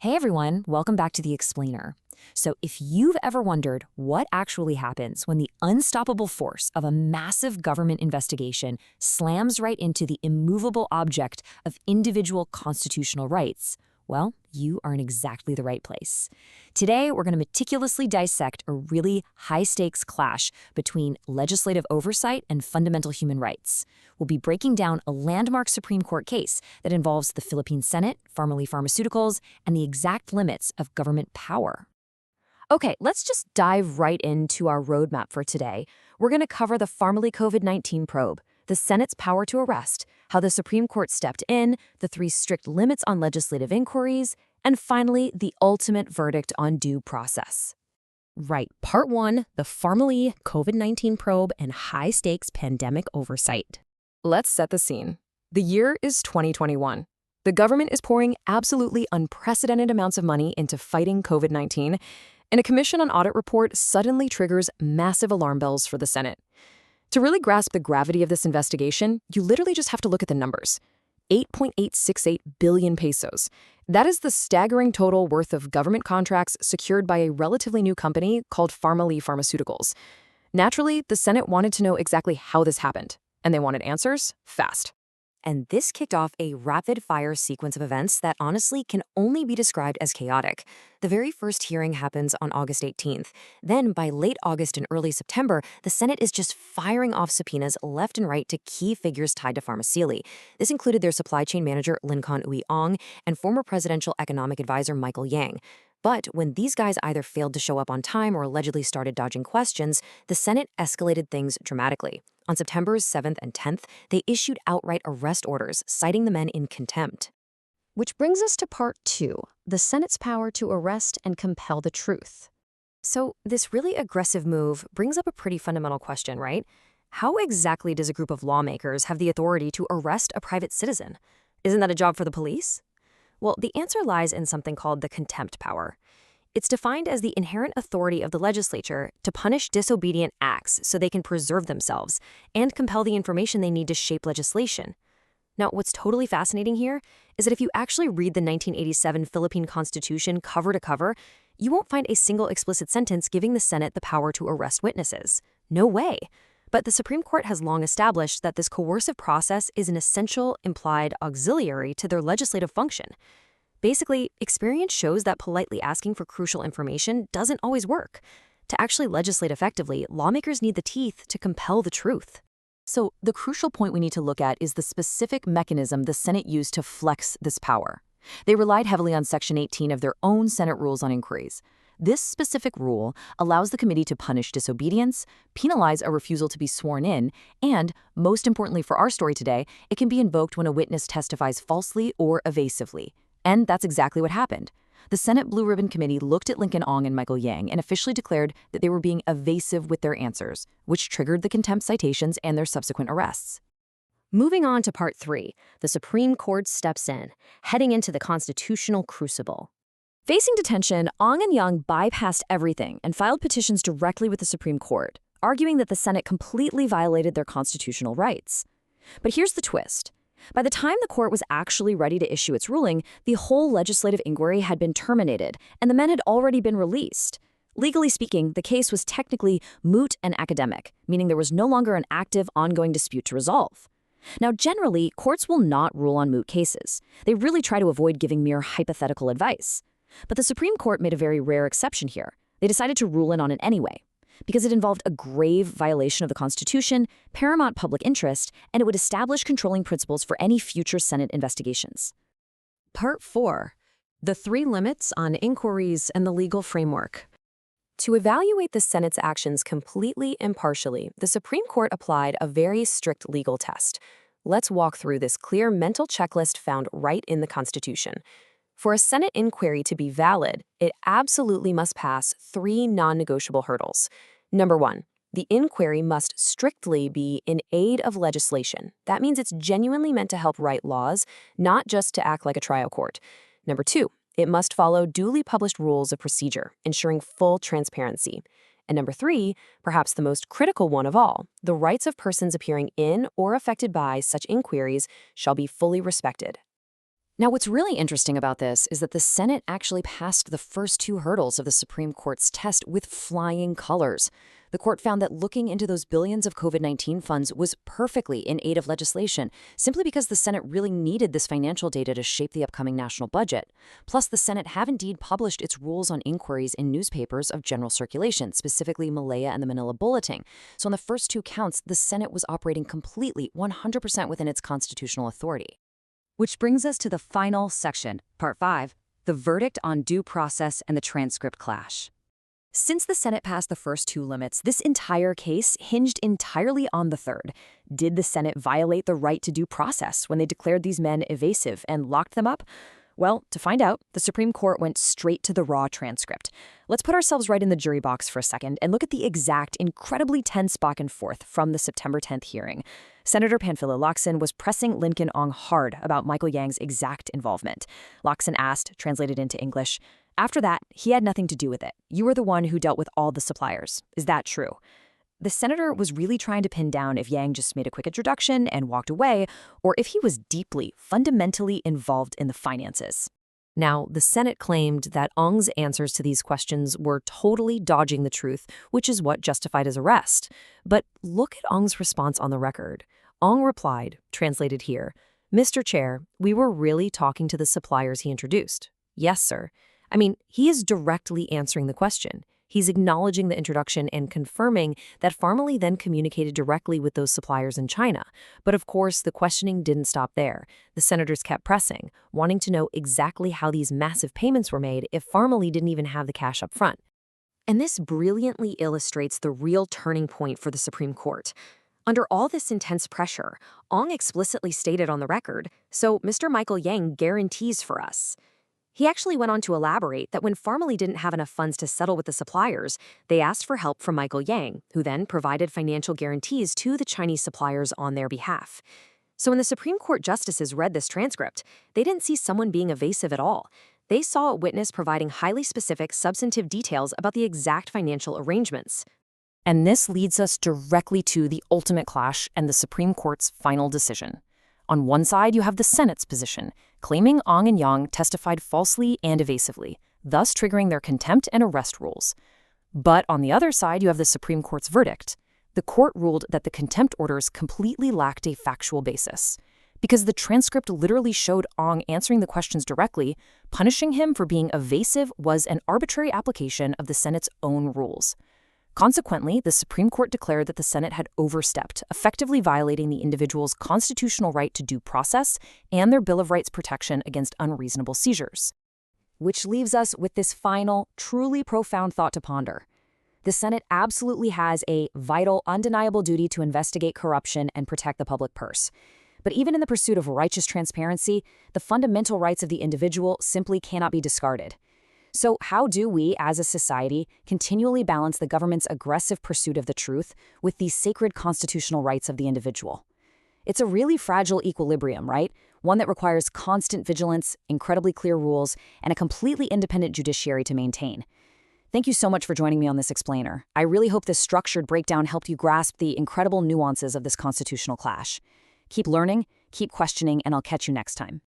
Hey everyone, welcome back to The Explainer. So, if you've ever wondered what actually happens when the unstoppable force of a massive government investigation slams right into the immovable object of individual constitutional rights, well, you are in exactly the right place. Today, we're going to meticulously dissect a really high-stakes clash between legislative oversight and fundamental human rights. We'll be breaking down a landmark Supreme Court case that involves the Philippine Senate, Pharmaly Pharmaceuticals, and the exact limits of government power. Okay, let's just dive right into our roadmap for today. We're going to cover the Pharmaly COVID-19 probe, the Senate's power to arrest, how the Supreme Court stepped in, the three strict limits on legislative inquiries, and finally, the ultimate verdict on due process. Right, Part 1, the Pharmaly COVID-19 probe and high-stakes pandemic oversight. Let's set the scene. The year is 2021. The government is pouring absolutely unprecedented amounts of money into fighting COVID-19, and a Commission on Audit report suddenly triggers massive alarm bells for the Senate. To really grasp the gravity of this investigation, you literally just have to look at the numbers. 8.868 billion pesos. That is the staggering total worth of government contracts secured by a relatively new company called Pharmaly Pharmaceuticals. Naturally, the Senate wanted to know exactly how this happened, and they wanted answers fast. And this kicked off a rapid-fire sequence of events that honestly can only be described as chaotic. The very first hearing happens on August 18th. Then, by late August and early September, the Senate is just firing off subpoenas left and right to key figures tied to Pharmacy. This included their supply chain manager, Linconn Ong, and former presidential economic advisor, Michael Yang. But when these guys either failed to show up on time or allegedly started dodging questions, the Senate escalated things dramatically. On September 7th and 10th, they issued outright arrest orders, citing the men in contempt. Which brings us to Part 2, the Senate's power to arrest and compel the truth. So this really aggressive move brings up a pretty fundamental question, right? How exactly does a group of lawmakers have the authority to arrest a private citizen? Isn't that a job for the police? Well, the answer lies in something called the contempt power. It's defined as the inherent authority of the legislature to punish disobedient acts so they can preserve themselves and compel the information they need to shape legislation. Now, what's totally fascinating here is that if you actually read the 1987 Philippine Constitution cover to cover, you won't find a single explicit sentence giving the Senate the power to arrest witnesses. No way. But the Supreme Court has long established that this coercive process is an essential, implied auxiliary to their legislative function. Basically, experience shows that politely asking for crucial information doesn't always work. To actually legislate effectively, lawmakers need the teeth to compel the truth. So, the crucial point we need to look at is the specific mechanism the Senate used to flex this power. They relied heavily on Section 18 of their own Senate rules on inquiries. This specific rule allows the committee to punish disobedience, penalize a refusal to be sworn in, and, most importantly for our story today, it can be invoked when a witness testifies falsely or evasively. And that's exactly what happened. The Senate Blue Ribbon Committee looked at Linconn Ong and Michael Yang and officially declared that they were being evasive with their answers, which triggered the contempt citations and their subsequent arrests. Moving on to Part 3, the Supreme Court steps in, heading into the constitutional crucible. Facing detention, Ong and Yang bypassed everything and filed petitions directly with the Supreme Court, arguing that the Senate completely violated their constitutional rights. But here's the twist. By the time the court was actually ready to issue its ruling, the whole legislative inquiry had been terminated, and the men had already been released. Legally speaking, the case was technically moot and academic, meaning there was no longer an active, ongoing dispute to resolve. Now, generally, courts will not rule on moot cases. They really try to avoid giving mere hypothetical advice. But the Supreme Court made a very rare exception here. They decided to rule in on it anyway, because it involved a grave violation of the Constitution, paramount public interest, and it would establish controlling principles for any future Senate investigations. Part 4, the three limits on inquiries and the legal framework. To evaluate the Senate's actions completely impartially, the Supreme Court applied a very strict legal test. Let's walk through this clear mental checklist found right in the Constitution. For a Senate inquiry to be valid, it absolutely must pass three non-negotiable hurdles. Number one, the inquiry must strictly be in aid of legislation. That means it's genuinely meant to help write laws, not just to act like a trial court. Number two, it must follow duly published rules of procedure, ensuring full transparency. And number three, perhaps the most critical one of all, the rights of persons appearing in or affected by such inquiries shall be fully respected. Now, what's really interesting about this is that the Senate actually passed the first two hurdles of the Supreme Court's test with flying colors. The court found that looking into those billions of COVID-19 funds was perfectly in aid of legislation, simply because the Senate really needed this financial data to shape the upcoming national budget. Plus, the Senate have indeed published its rules on inquiries in newspapers of general circulation, specifically Malaya and the Manila Bulletin. So on the first two counts, the Senate was operating completely, 100% within its constitutional authority. Which brings us to the final section, Part 5, the verdict on due process and the transcript clash. Since the Senate passed the first two limits, this entire case hinged entirely on the third. Did the Senate violate the right to due process when they declared these men evasive and locked them up? Well, to find out, the Supreme Court went straight to the raw transcript. Let's put ourselves right in the jury box for a second and look at the exact, incredibly tense back and forth from the September 10th hearing. Senator Panfilo Locsin was pressing Linconn Ong hard about Michael Yang's exact involvement. Locsin asked, translated into English, "After that, he had nothing to do with it. You were the one who dealt with all the suppliers. Is that true?" The senator was really trying to pin down if Yang just made a quick introduction and walked away, or if he was deeply, fundamentally involved in the finances. Now, the Senate claimed that Ong's answers to these questions were totally dodging the truth, which is what justified his arrest. But look at Ong's response on the record. Ong replied, translated here, "Mr. Chair, we were really talking to the suppliers he introduced." Yes, sir. I mean, he is directly answering the question. He's acknowledging the introduction and confirming that Farmally then communicated directly with those suppliers in China. But of course, the questioning didn't stop there. The senators kept pressing, wanting to know exactly how these massive payments were made if Farmally didn't even have the cash up front. And this brilliantly illustrates the real turning point for the Supreme Court. Under all this intense pressure, Ong explicitly stated on the record, "So Mr. Michael Yang guarantees for us." He actually went on to elaborate that when Farmally didn't have enough funds to settle with the suppliers, they asked for help from Michael Yang, who then provided financial guarantees to the Chinese suppliers on their behalf. So when the Supreme Court justices read this transcript, they didn't see someone being evasive at all. They saw a witness providing highly specific, substantive details about the exact financial arrangements. And this leads us directly to the ultimate clash and the Supreme Court's final decision. On one side, you have the Senate's position, claiming Ong and Yang testified falsely and evasively, thus triggering their contempt and arrest rules. But on the other side, you have the Supreme Court's verdict. The court ruled that the contempt orders completely lacked a factual basis, because the transcript literally showed Ong answering the questions directly. Punishing him for being evasive was an arbitrary application of the Senate's own rules. Consequently, the Supreme Court declared that the Senate had overstepped, effectively violating the individual's constitutional right to due process and their Bill of Rights protection against unreasonable seizures. Which leaves us with this final, truly profound thought to ponder. The Senate absolutely has a vital, undeniable duty to investigate corruption and protect the public purse. But even in the pursuit of righteous transparency, the fundamental rights of the individual simply cannot be discarded. So how do we, as a society, continually balance the government's aggressive pursuit of the truth with the sacred constitutional rights of the individual? It's a really fragile equilibrium, right? One that requires constant vigilance, incredibly clear rules, and a completely independent judiciary to maintain. Thank you so much for joining me on this explainer. I really hope this structured breakdown helped you grasp the incredible nuances of this constitutional clash. Keep learning, keep questioning, and I'll catch you next time.